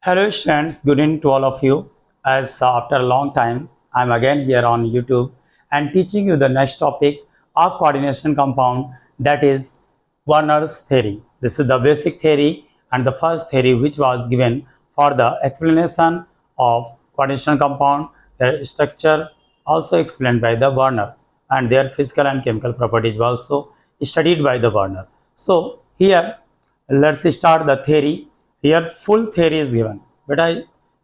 Hello students, good evening to all of you. As after a long time, I'm again here on YouTube and teaching you the next topic of coordination compound, that is Werner's theory. This is the basic theory and the first theory which was given for the explanation of coordination compound, their structure also explained by the Werner, and their physical and chemical properties were also studied by the Werner. So here let's start the theory. Here full theory is given. बेटा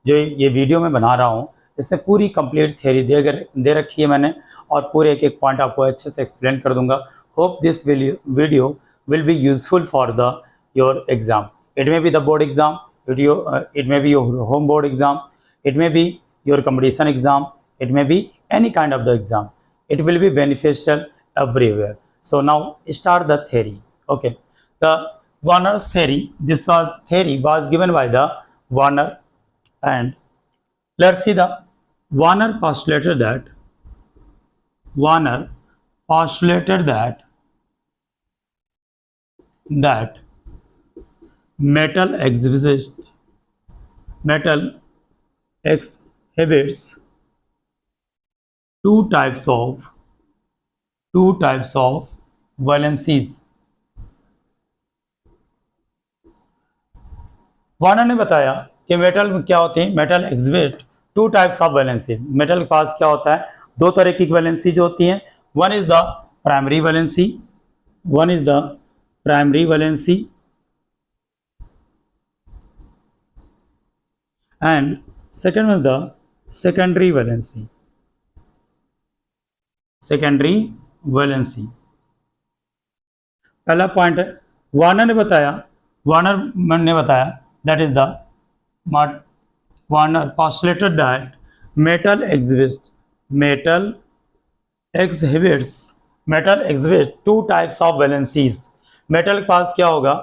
जो ये video मैं बना रहा हूँ इसमें पूरी complete theory दे रखी है मैंने, और पूरे एक एक पॉइंट आपको अच्छे से एक्सप्लेन कर दूंगा. Hope this video will be useful for the your exam. It may be the board exam, it may be your home board exam, it may be your competition exam, it may be any kind of the exam. It will be beneficial everywhere. So now start the theory. Okay, the Werner's theory, this was theory was given by the Werner, and let's see the Werner postulated that Werner postulated that metal exhibits metal exhibits two types of valencies. Warner ने बताया कि metal में क्या होते हैं, metal exhibit two types of valency. Metal के पास क्या होता है, दो तरह की वैलेंसी जो होती हैं. One is the primary valency, one is the primary valency and second is the secondary valency. Secondary valency पहला पॉइंट है. वार्नर ने बताया that is the Warner postulated that metal exhibits metal exhibits two types of valencies. Metal के पास क्या होगा,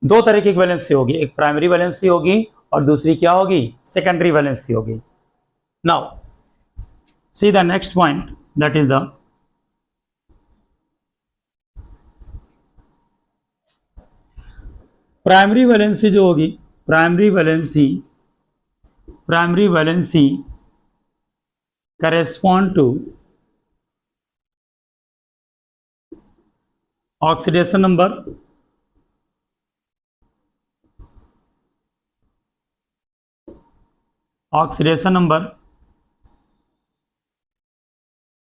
दो तरह की वैलेंसी होगी, एक प्राइमरी वैलेंसी होगी और दूसरी क्या होगी, सेकेंडरी वैलेंसी होगी. Now see the next point, that is the primary valency जो होगी, primary valency correspond to oxidation number,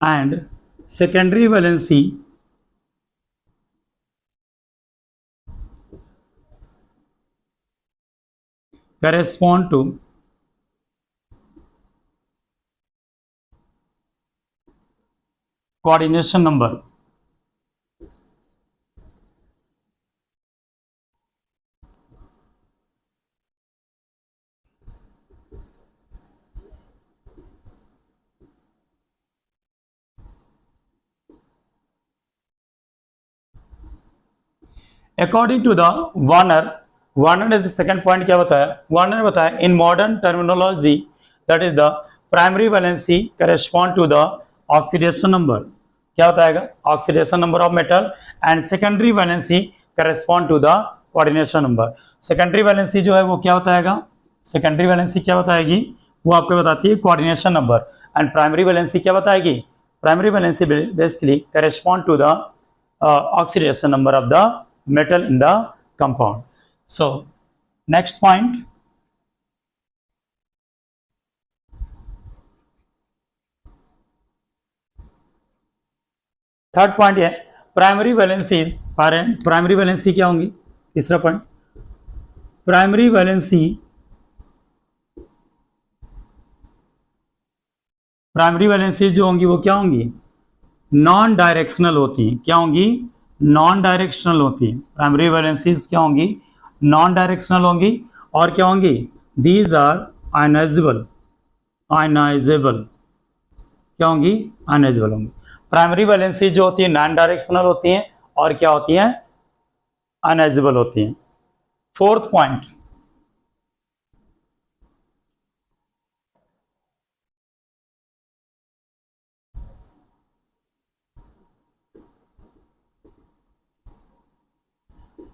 and secondary valency correspond to coordination number. According to the Werner ने second point क्या बताया, Werner ने बताया in modern terminology that is the primary valency correspond to the oxidation number. क्या बताएगा, oxidation number of metal, and secondary valency correspond to the coordination number. Secondary valency जो है वो क्या बताएगा, सेकेंडरी वैलेंसी क्या बताएगी, वो आपको बताती है coordination number. And primary valency क्या बताएगी, primary valency basically correspond to the oxidation number of the metal in the compound. So next point, third point है प्राइमरी वैलेंसीज. प्राइमरी वैलेंसी क्या होंगी, तीसरा पॉइंट, प्राइमरी वैलेंसी जो होंगी वो क्या होंगी, नॉन डायरेक्शनल होती हैं. क्या होंगी, नॉन डायरेक्शनल होती हैं. प्राइमरी वैलेंसीज क्या होंगी, नॉन डायरेक्शनल होंगी. और क्या होंगी, दीज आर आयनाइजेबल. क्या होंगी, आयनाइजेबल होंगी. प्राइमरी वैलेंसी जो होती है नॉन डायरेक्शनल होती हैं और क्या होती हैं, आयनाइजेबल होती हैं. Fourth point,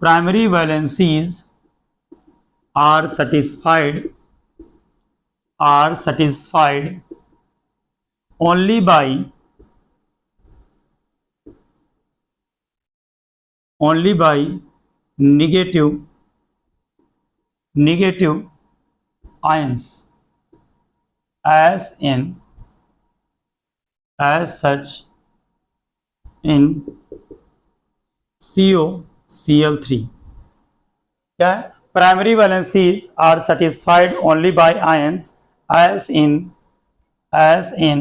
primary valencies are satisfied only by negative ions, as in as such in COCl3. क्या है? Primary valencies are satisfied only by ions as as in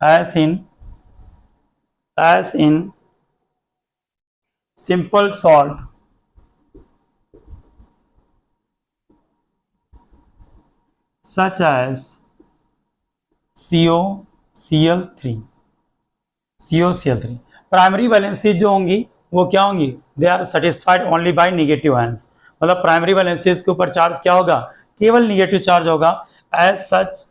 as in as in simple salt such as COCl3. COCl3 primary valencies जो होंगी वो क्या होंगी? They are satisfied only by negative ions, मतलब primary valencies के ऊपर charge क्या होगा? केवल नेगेटिव चार्ज होगा। As such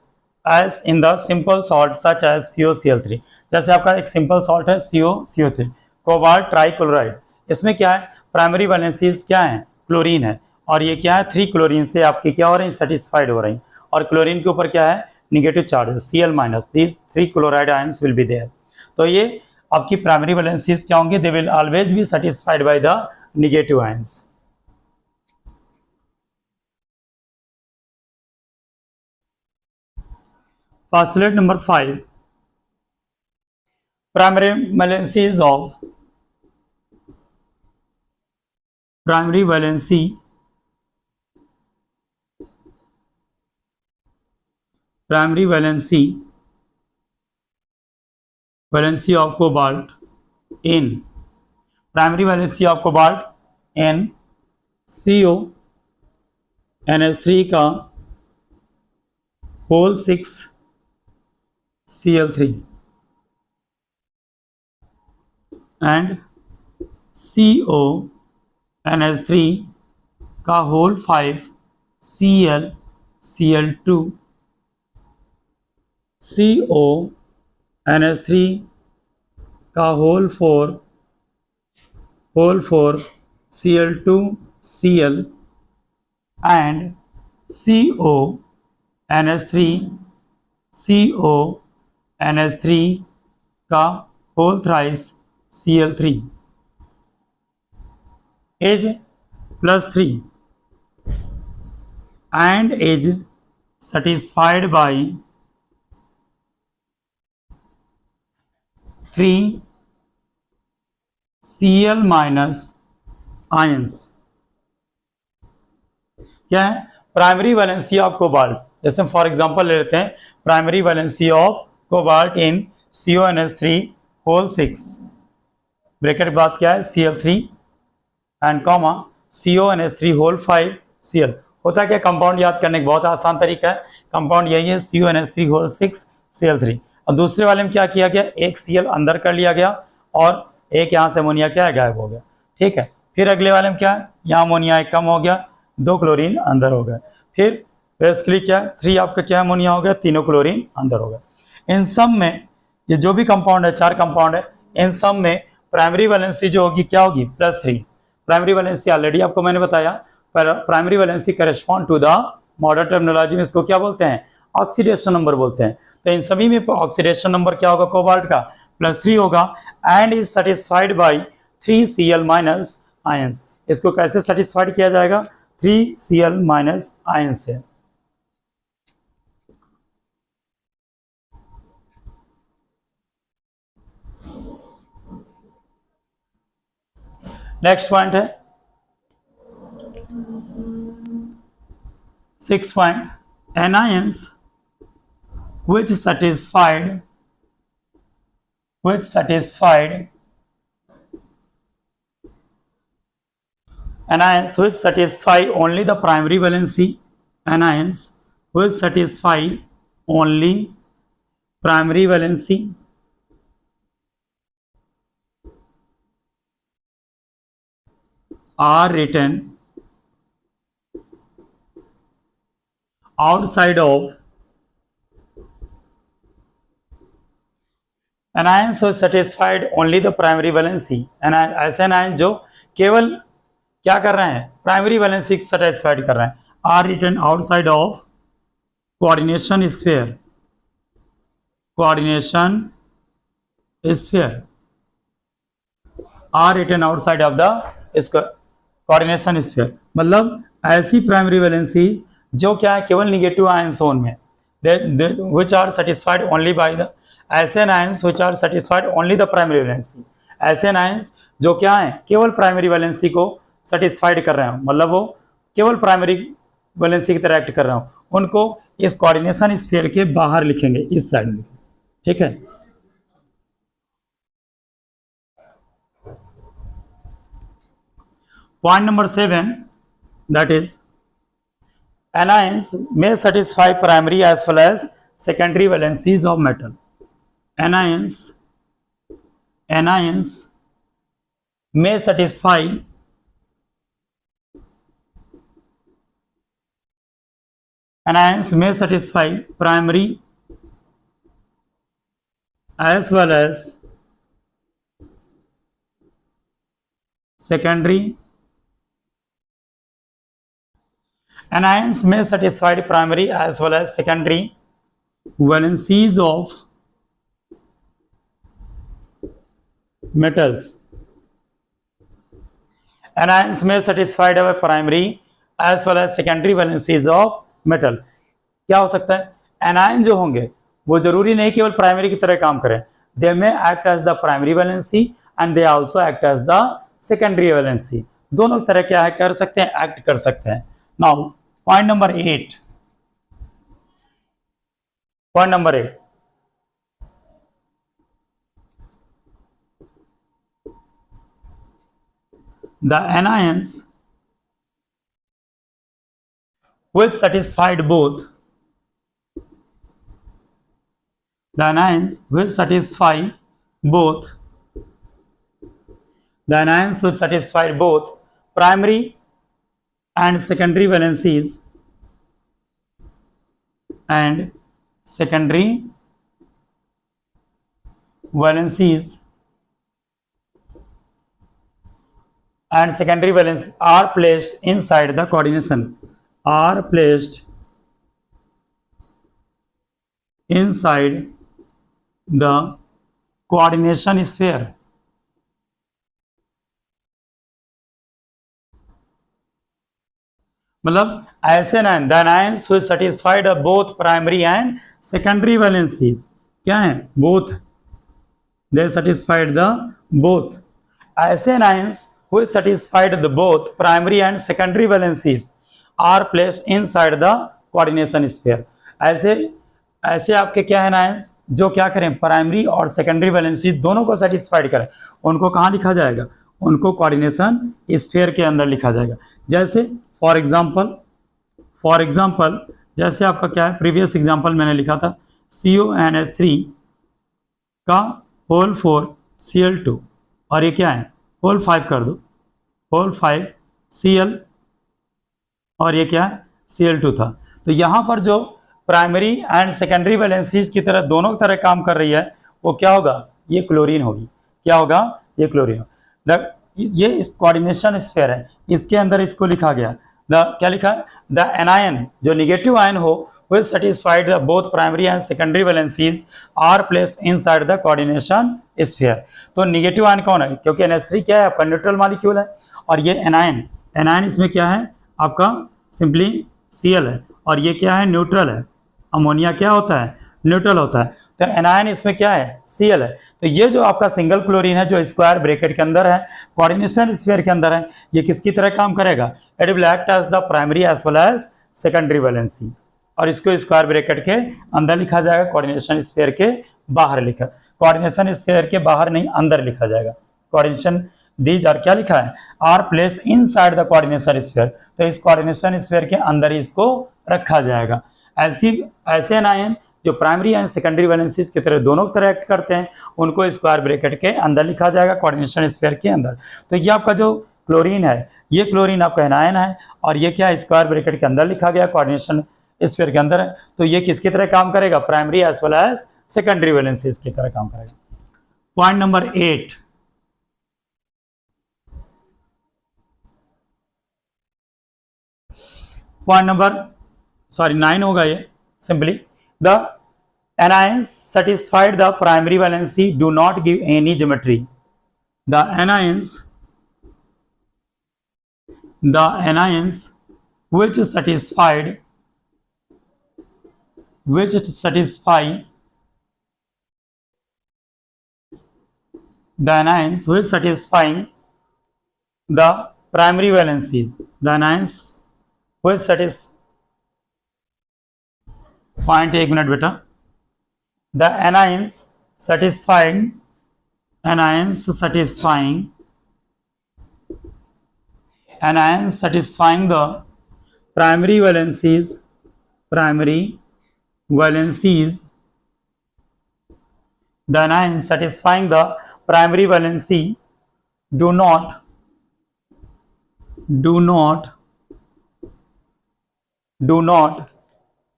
as in the simple salt such as COCl3, जैसे आपका एक सिंपल सॉल्ट है COCO3, कोबाल्ट ट्राइक्लोराइड, इसमें क्या है? प्राइमरी वैलेंसीज क्या है? क्लोरीन है, और ये क्या है? 3 क्लोरीन से आपकी क्या हो रही है? सेटिस्फाइड हो रही, और क्लोरीन के ऊपर क्या है? Negative charge, Cl-, these 3 chloride ions will be there. तो ये आपकी प्राइमरी वैलेंसीज क्या होंगे? They will always be satisfied by the negative ions. Postulate number 5, primary valencies of primary valency of cobalt in primary valency of cobalt in CONH3 का whole 6 Cl3 and CONH3 का whole 5 Cl2, CONH3 का whole 4 Cl2Cl and CONH3 का whole thrice Cl3 is +3 and is satisfied by 3 Cl- ions। क्या है? Primary valency of cobalt, जैसे for example ले लेते हैं, primary valency of cobalt in CONH3 whole 6 bracket के बाद क्या है? Cl3 and comma CONH3 whole 5 Cl। होता क्या? कंपाउंड याद करने का बहुत आसान तरीका है, कंपाउंड यही है CONH3 होल 6 Cl3, और दूसरे वाले में क्या किया गया? एक Cl अंदर कर लिया गया और एक यहाँ से अमोनिया क्या है? गायब हो गया। ठीक है, फिर अगले वाले में क्या है? यहाँ अमोनिया एक कम हो गया, 2 क्लोरीन अंदर हो गए, फिर बेसिकली क्या है? 3 आपका क्या अमोनिया हो गया, तीनों क्लोरीन अंदर हो गए। इन सब में ये जो भी कंपाउंड है, 4 कंपाउंड है, इन सब में प्राइमरी वैलेंसी जो होगी क्या होगी? +3। प्राइमरी वैलेंसी ऑलरेडी आपको मैंने बताया, पर primary valency correspond to the modern terminology में इसको क्या बोलते हैं? ऑक्सीडेशन नंबर बोलते हैं। तो इन सभी में ऑक्सीडेशन नंबर क्या होगा? कोबाल्ट का +3 होगा and is satisfied by 3 Cl- ions. इसको कैसे सेटिस्फाइड किया जाएगा? 3 Cl- आयंस से। नेक्स्ट पॉइंट है 6 point, anions which satisfied anions which satisfy only the primary valency, anions which satisfy only primary valency are written outside of anions which satisfied only the primary valency, ऐसे anions जो केवल क्या कर रहे हैं, primary valency satisfied कर रहे हैं, are written outside of coordination sphere, coordination sphere are written outside of the coordination sphere, मतलब ऐसी प्राइमरी वैलेंसीज जो क्या है केवल निगेटिव आयंस जोन में, which are satisfied only by the SN ions which are satisfied only the primary valency, SN ions जो क्या है केवल प्राइमरी वैलेंसी को सेटिस्फाइड कर रहे हैं, मतलब वो केवल प्राइमरी वैलेंसी की तरह एक्ट कर रहे हो, उनको इस कोऑर्डिनेशन स्फीयर के बाहर लिखेंगे, इस साइड में, ठीक है। Point number 7, that is anions may satisfy primary as well as secondary valencies of metal. Anions may satisfy primary as well as secondary. Anions may satisfy primary as well as secondary valencies of metals. Anions may satisfy primary as well as secondary valencies of metal. क्या हो सकता है, anion जो होंगे वो जरूरी नहीं केवल प्राइमरी की तरह काम करें, they may act as the primary valency and they also act as the secondary valency, दोनों तरह क्या है कर सकते हैं, एक्ट कर सकते हैं। Now point number 8, point number 8, the anions which satisfied both, the anions which satisfy both, the anions which satisfied both primary and secondary valencies and secondary valencies and secondary valence are placed inside the coordination, are placed inside the coordination sphere. मतलब ऐसे nine the nines which satisfied both primary and secondary valencies, क्या है both, they satisfied the both, ऐसे nines which satisfied the both primary and secondary valencies are placed inside the coordination sphere. ऐसे आपके क्या है nines जो क्या करें प्राइमरी और सेकेंडरी वैलेंसी दोनों को सेटिस्फाइड करें, उनको कहाँ लिखा जाएगा, उनको कोऑर्डिनेशन स्फीयर के अंदर लिखा जाएगा। जैसे फॉर एग्जाम्पल जैसे आपका क्या है प्रीवियस एग्जाम्पल मैंने लिखा था CuNH3 का होल 4 Cl2 और ये क्या है होल 5 कर दो, होल 5 Cl और ये क्या है Cl2 था। तो यहाँ पर जो प्राइमरी एंड सेकेंडरी वैलेंसीज की तरह दोनों तरह काम कर रही है वो क्या होगा, ये क्लोरीन होगी, क्या होगा ये क्लोरीन होगा। ये इस कोऑर्डिनेशन स्फीयर है, इसके अंदर इसको लिखा गया क्या लिखा है, द एनायन जो निगेटिव आयन हो which satisfied both primary and secondary valencies are placed inside the coordination sphere। तो निगेटिव आयन कौन है, क्योंकि NH3 क्या है आपका न्यूट्रल मॉलिक्यूल है, और ये एनायन इसमें क्या है आपका सिंपली Cl है, और ये क्या है न्यूट्रल है, अमोनिया क्या होता है न्यूट्रल होता है, तो एनायन इसमें क्या है Cl है। तो ये जो आपका सिंगल क्लोरीन है जो स्क्वायर ब्रैकेट के अंदर है कोऑर्डिनेशन स्फीयर के अंदर है, ये किसकी तरह काम करेगा, it will act as the primary as well as secondary valency, और इसको स्क्वायर ब्रैकेट के अंदर लिखा जाएगा, कोऑर्डिनेशन स्फीयर के बाहर लिखा, कोऑर्डिनेशन स्फीयर के बाहर नहीं अंदर लिखा जाएगा। कोऑर्डिनेशन दीज आर क्या लिखा है, are place inside the coordination sphere, तो इस कोऑर्डिनेशन स्फीयर के अंदर ही इसको रखा जाएगा। ऐसे एनायन जो प्राइमरी एंड सेकेंडरी वैलेंसीज की तरह दोनों तरह एक्ट करते हैं उनको स्क्वायर ब्रैकेट के अंदर लिखा जाएगा कोऑर्डिनेशन स्फीयर के अंदर। तो ये आपका जो क्लोरीन है ये क्लोरीन आपका एनायन है, और ये क्या स्क्वायर ब्रैकेट के अंदर लिखा गया कोऑर्डिनेशन स्फीयर के अंदर है, तो ये किसकी तरह काम करेगा, primary as well as secondary valencies की तरह काम करेगा। पॉइंट नंबर 8, पॉइंट नंबर 9 होगा ये simply the anions satisfied the primary valency do not give any geometry. The anions which satisfy the anions which satisfying the primary valencies, the anions which satis point 1 minute बेटा the anions satisfying anions satisfying the primary valencies the anions satisfying the primary valency do not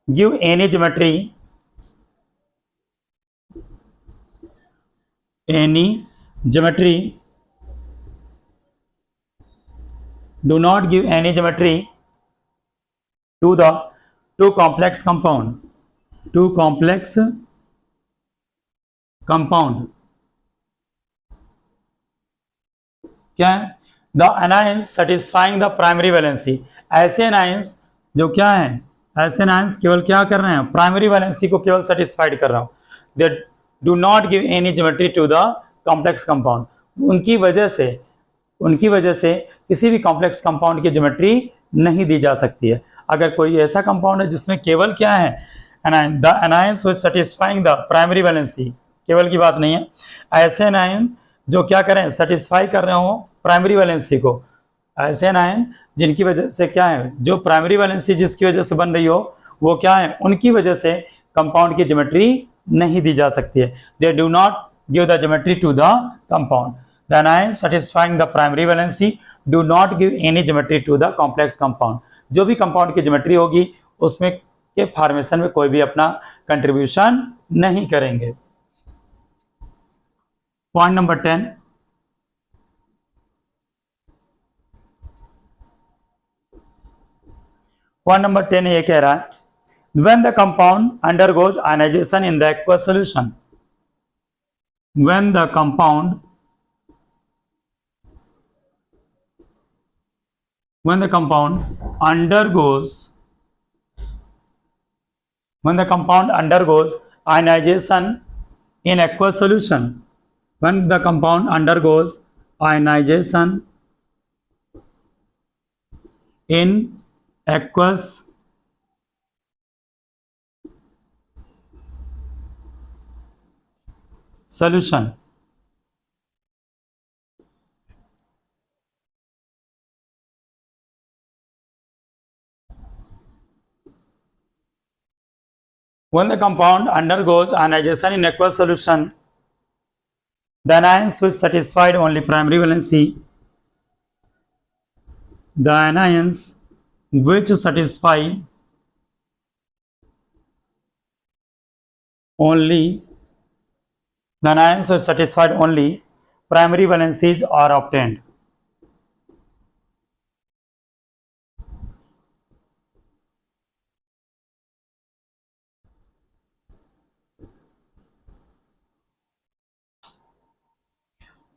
give any geometry do not give any geometry to the two complex compound क्या है the anions satisfying the primary valency ऐसे anions जो क्या है ऐसे anions केवल क्या कर रहे हैं प्राइमरी वैलेंसी को केवल सेटिस्फाइड कर रहा हूं they do not give any geometry to the complex compound उनकी वजह से किसी भी कॉम्प्लेक्स कंपाउंड की ज्योमेट्री नहीं दी जा सकती है अगर कोई ऐसा कंपाउंड है जिसमें केवल क्या है the anions which satisfying the primary valency केवल की बात नहीं है ऐसे एनायन जो क्या करें सेटिस्फाई कर रहे हो प्राइमरी वैलेंसी को ऐसे एनायन जिनकी वजह से क्या है जो प्राइमरी वैलेंसी जिसकी वजह से बन रही हो वो क्या है उनकी वजह से कंपाउंड की ज्योमेट्री नहीं दी जा सकती है they do not give the geometry to the compound the anions satisfying the primary valency do not give any geometry to the complex compound जो भी कंपाउंड की ज्योमेट्री होगी उसमें के फॉर्मेशन में कोई भी अपना कंट्रीब्यूशन नहीं करेंगे पॉइंट नंबर 10 पॉइंट नंबर 10 ये कह रहा है when the compound undergoes ionization in the aqueous solution when the compound undergoes ionization in aqueous solution when the compound undergoes ionization in aqueous solution when the compound undergoes ionization in aqueous solution the anions which satisfied only primary valency the anions which satisfy only the anions which satisfied only primary valencies are obtained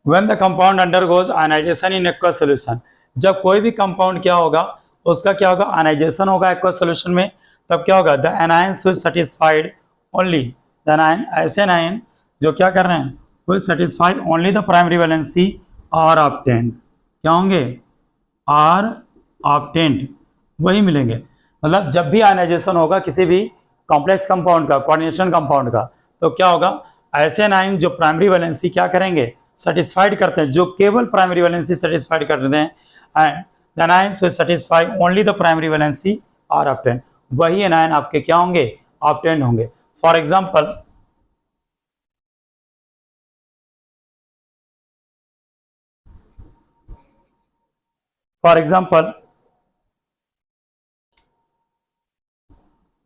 when the compound undergoes ionization in aqueous solution जब कोई भी compound क्या होगा उसका क्या होगा ionization होगा aqueous solution में तब क्या होगा the anions which satisfied only the anion ऐसे एनायन जो क्या कर रहे हैं which satisfied only the primary valency are obtained क्या होंगे आर ऑब्टेन्ड वही मिलेंगे मतलब जब भी आयनाइजेशन होगा किसी भी कॉम्प्लेक्स कंपाउंड का कोऑर्डिनेशन कंपाउंड का तो क्या होगा ऐसे एनायन जो प्राइमरी वैलेंसी क्या करेंगे सेटिस्फाइड करते हैं जो केवल प्राइमरी वैलेंसी सेटिस्फाइड करते हैं and the anions which satisfy only the primary valency are obtained वही anion आपके क्या होंगे obtained होंगे for example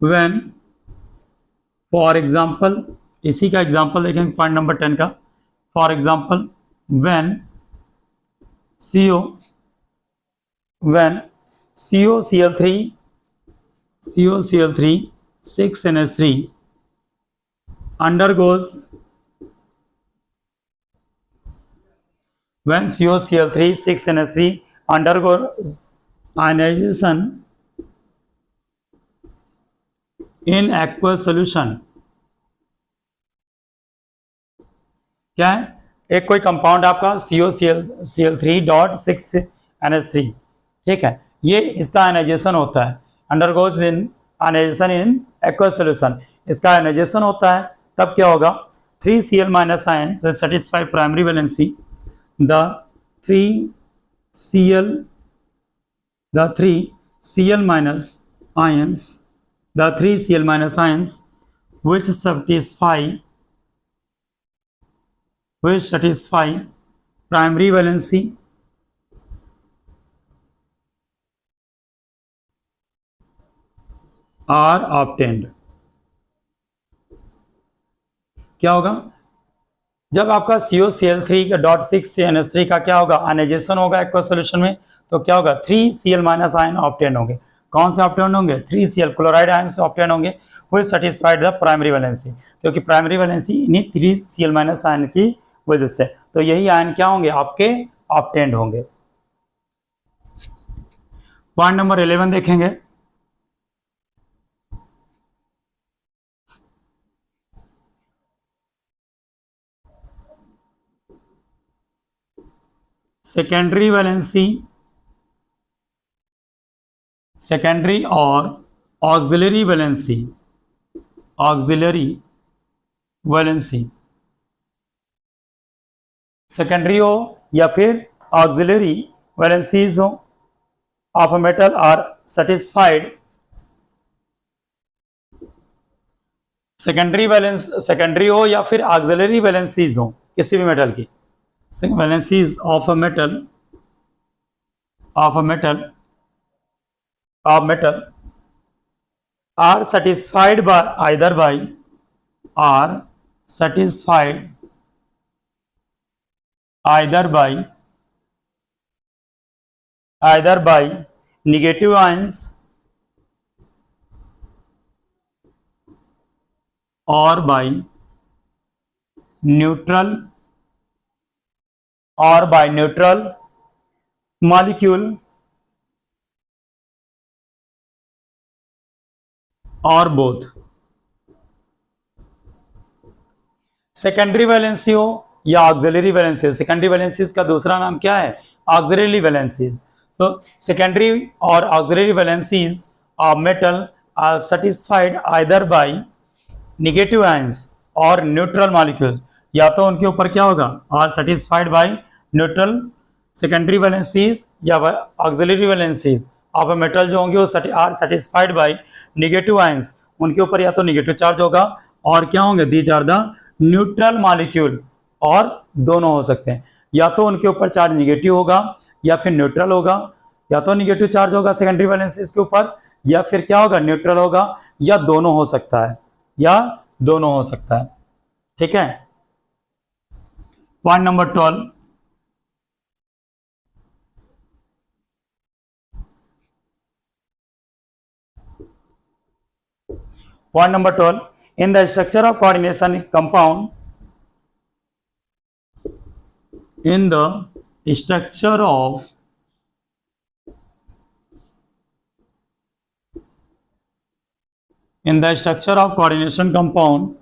when for example इसी का एग्जांपल देखेंगे पॉइंट नंबर 10 का for example when COCl3 COCl3 6NH3 undergoes when COCl3 6NH3 undergoes ionization in aqueous solution। क्या है? एक कोई कंपाउंड आपका COCl3.6NH3, ठीक है, ये इसका आयनाइजेशन होता है, undergoes in ionization in aqueous solution, इसका आयनाइजेशन होता है, तब क्या होगा, 3Cl minus ions will satisfy primary valency, the 3Cl the 3Cl minus ions the 3Cl minus ions which satisfy primary valency are obtained। क्या होगा, जब आपका COCl3 का .6NH3 का क्या होगा, आयनाइजेशन होगा एक्वस सॉल्यूशन में, तो क्या होगा, 3Cl माइनस आयन ऑब्टेन होंगे। कौन से ऑब्टेन होंगे, 3Cl क्लोराइड आयन से ऑब्टेन होंगे, will satisfied the primary valency, क्योंकि प्राइमरी वैलेंसी इन्हीं 3Cl माइनस आयन की वजह से, तो यही आयन क्या होंगे, आपके ऑब्टेन्ड होंगे। पॉइंट नंबर 11 देखेंगे। सेकेंडरी वैलेंसी, सेकेंडरी और auxiliary valency, auxiliary valency, secondary हो या फिर ऑक्सिलरी वैलेंसीज हो of a metal are satisfied, secondary valence, secondary हो या फिर ऑक्सिलरी वैलेंसीज हो किसी भी मेटल की, valencies of a metal, of a metal, of metal are satisfied by either by, are satisfied either by negative ions or by neutral molecule और both. Secondary valency हो या ऑक्सिलरी वैलेंसी हो, secondary valencies का दूसरा नाम क्या है, auxiliary valencies. तो सेकेंडरी और auxiliary valencies of metal are satisfied either by negative ions और न्यूट्रल मॉलिक्यूल, या तो उनके ऊपर क्या होगा, are satisfied by neutral secondary valencies या auxiliary valencies of a metal जो होंगे वो are satisfied by negative ions, उनके ऊपर या तो नेगेटिव चार्ज होगा और क्या होंगे, these are the neutral molecule, और दोनों हो सकते हैं, या तो उनके ऊपर चार्ज नेगेटिव होगा या फिर न्यूट्रल होगा, या तो नेगेटिव चार्ज होगा सेकेंडरी वैलेंसीज के ऊपर या फिर क्या होगा, न्यूट्रल होगा, या दोनों हो सकता है, या दोनों हो सकता है, ठीक है। Point number 12, point number 12, in the structure of coordination compound, in the structure of coordination compound,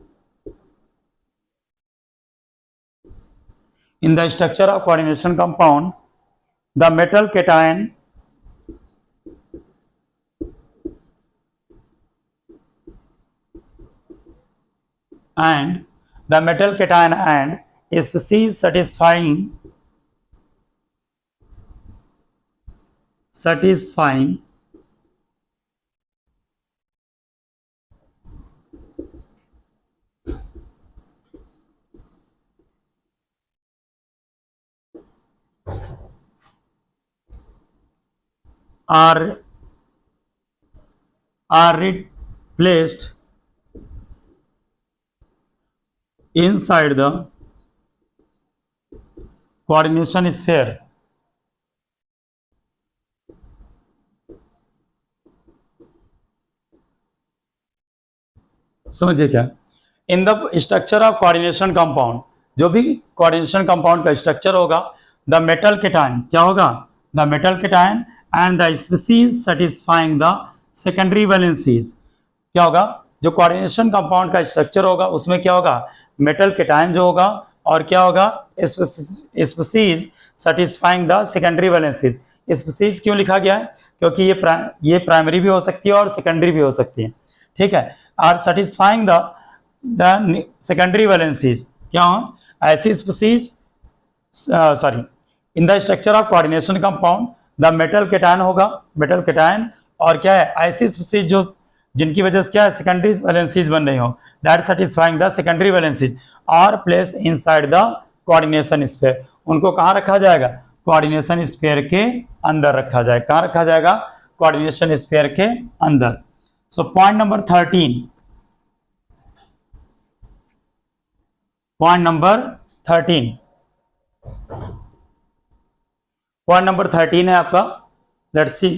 in the structure of coordination compound, the metal cation and the metal cation and species satisfying are placed inside the coordination sphere, समझिए क्या, इन the structure of coordination compound, जो भी coordination compound का structure होगा, the metal cation क्या होगा, the metal cation and the species satisfying the secondary valencies, क्या होगा, जो कोऑर्डिनेशन कंपाउंड का स्ट्रक्चर होगा उसमें क्या होगा, मेटल केटायन जो होगा, और क्या होगा, species satisfying the secondary valencies. Species क्यों लिखा गया है, क्योंकि ये प्राइमरी भी हो सकती है और सेकेंडरी भी हो सकती है, ठीक है। Are satisfying the secondary valencies, क्या हो, ऐसी species, sorry, in the structure of coordination compound the metal cation होगा, मेटल केटायन, और क्या है, ऐसी स्पीसीज जो जिनकी वजह से क्या है, सेकेंडरी वैलेंसीज बन रही हो, that satisfying the secondary valencies are place inside the coordination sphere. उनको कहाँ रखा जाएगा, कोऑर्डिनेशन स्फीयर के अंदर रखा जाएगा। कहाँ रखा जाएगा, कोऑर्डिनेशन स्फीयर के अंदर। So point number 13, point number 13, point number 13 है आपका, let's see,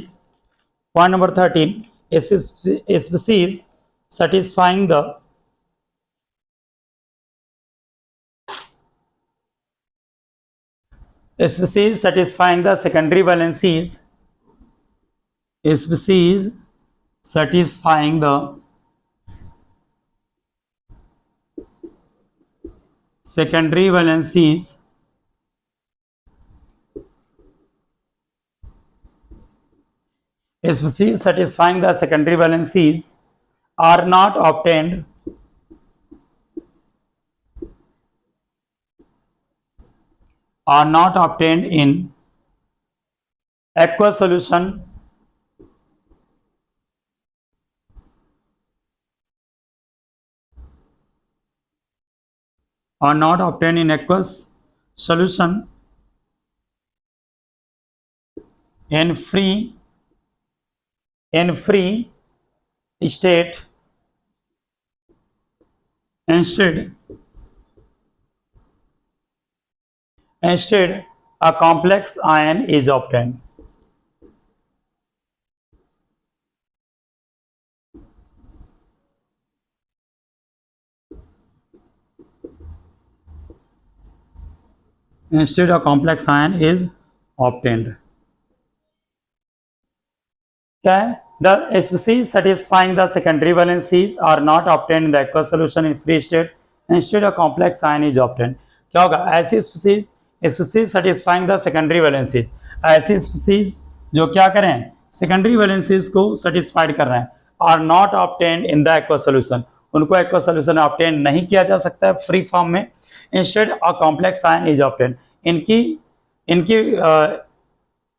point number 13, species satisfying the species satisfying the secondary valencies, species satisfying the secondary valencies species satisfying the secondary valencies are not obtained in aqueous solution are not obtained in aqueous solution in free state. Instead a complex ion is obtained. Instead a complex ion is obtained. Okay? The species satisfying the secondary valencies are not obtained in the aqueous solution in free state. Instead a complex ion is obtained. क्या होगा, ऐसी species satisfying the secondary valencies, ऐसी species जो क्या करें, secondary valencies को satisfied कर रहे हैं, are not obtained in the aqueous solution, उनको एक्वस सोल्यूशन ऑब्टेन नहीं किया जा सकता है फ्री फॉर्म में। Instead a complex ion is obtained, इनकी इनकी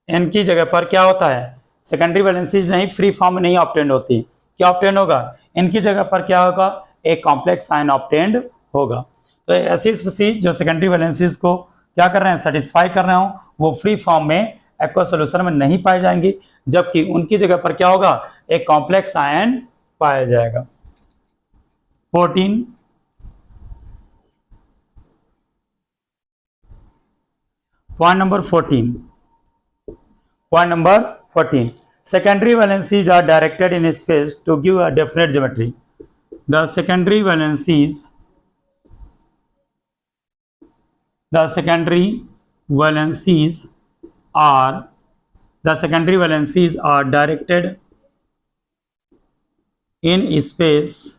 इनकी जगह पर क्या होता है, सेकेंडरी वैलेंसीज नहीं, फ्री फॉर्म में नहीं ऑब्टेंड होती, क्या ऑब्टेंड होगा, इनकी जगह पर क्या होगा, एक कॉम्प्लेक्स आयन ऑब्टेंड होगा। तो ऐसी स्पीसीज जो सेकेंडरी वैलेंसीज को क्या कर रहे हैं, सेटिस्फाई कर रहे हो, वो फ्री फॉर्म में एक्वस सोल्यूशन में नहीं पाई जाएंगी, जबकि उनकी जगह पर क्या होगा, एक कॉम्प्लेक्स आयन पाया जाएगा। 14, point number 14, point number 14, secondary valencies are directed in space to give a definite geometry. The secondary valencies are directed in space.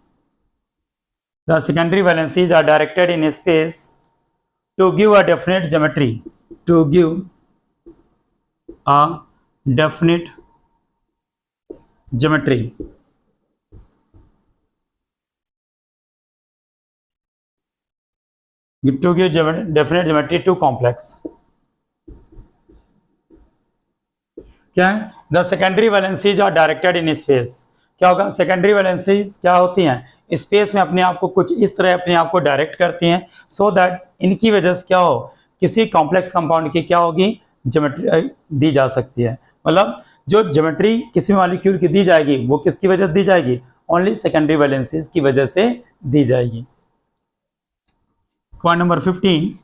The secondary valencies are directed in space to give a definite geometry. To give a definite geometry. To give definite geometry to complex. क्या है, the secondary valencies are directed in space, क्या होगा, secondary valencies क्या होती हैं, space में अपने आप को कुछ इस तरह अपने आप को डायरेक्ट करती हैं, सो दैट इनकी वजह से क्या हो, किसी कॉम्प्लेक्स कंपाउंड की क्या होगी, ज्योमेट्री दी जा सकती है। मतलब जो ज्योमेट्री किसी मॉलिक्यूल की दी जाएगी वो किसकी वजह से दी जाएगी, ओनली सेकेंडरी वैलेंसीज की वजह से दी जाएगी। Point number 15,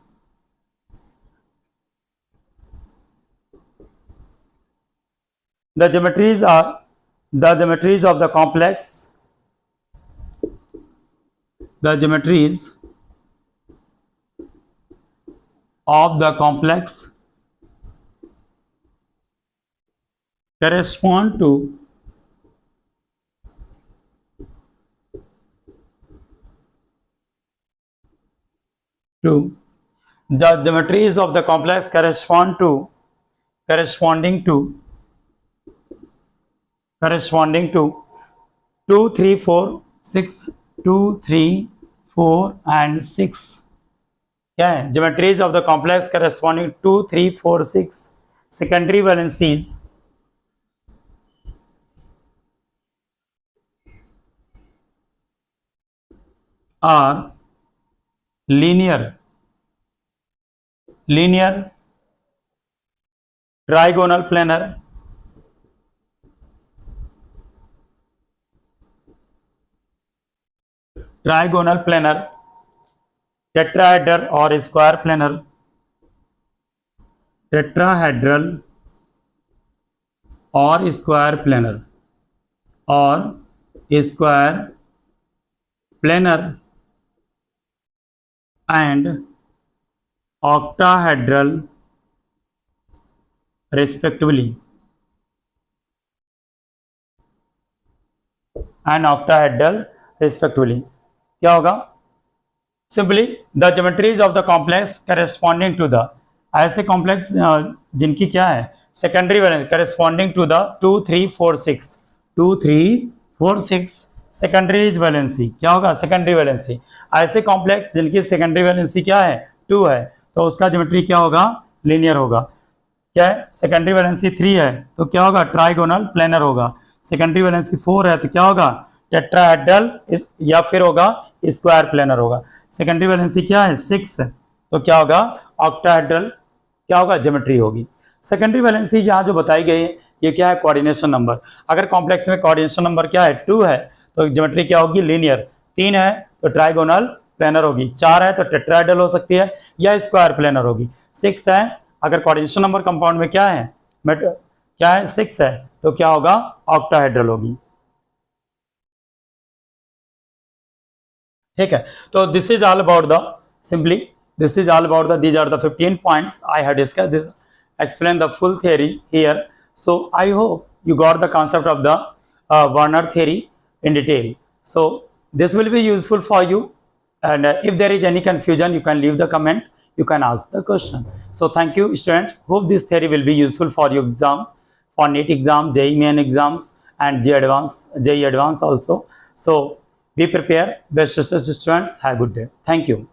the geometries of the complex the geometries of the complex correspond to the geometries of the complex corresponding to 2 3 4 6 2 3 4 and 6 क्या है geometries of the complex corresponding 2 3 4 6 secondary valencies are linear trigonal planar tetrahedral or square planar tetrahedral or square planar or square planar and octahedral respectively क्या होगा simply the geometries of the complex corresponding to the ऐसे complex जिनकी क्या है secondary valence corresponding to the 2 3 4 6 2 3 4 6 secondary valency क्या होगा secondary valency ऐसे complex जिनकी सेकेंडरी वैलेंसी क्या है 2 है तो उसका ज्योमेट्री क्या होगा लीनियर होगा क्या है सेकेंडरी वैलेंसी 3 है तो क्या होगा ट्राइगोनल प्लेनर होगा सेकेंडरी वैलेंसी 4 है तो क्या होगा टेट्राहेड्रल या फिर होगा स्क्वायर प्लेनर होगा सेकेंडरी वैलेंसी क्या है 6 है तो क्या होगा ऑक्टाहेड्रल क्या होगा ज्योमेट्री होगी सेकेंडरी वैलेंसी यहाँ जो बताई गई है ये क्या है कोऑर्डिनेशन नंबर अगर कॉम्प्लेक्स में कोऑर्डिनेशन नंबर क्या है 2 है तो ज्योमेट्री क्या होगी लीनियर 3 है तो ट्राइगोनल प्लेनर होगी 4 है तो टेट्राहेड्रल हो सकती है या स्क्वायर प्लेनर होगी 6 है अगर कोऑर्डिनेशन नंबर कंपाउंड में क्या है क्या है 6 है तो क्या होगा ऑक्टाहेड्रल होगी ठीक है तो this is all about the simply this is all about the these are the 15 points I have discuss this explain the full theory here so I hope you got the concept of the Werner theory in detail so this will be useful for you and if there is any confusion you can leave the comment you can ask the question so thank you students hope this theory will be useful for your exam for NEET exam JEE main exams and JEE advanced also so be prepared best wishes students have a good day thank you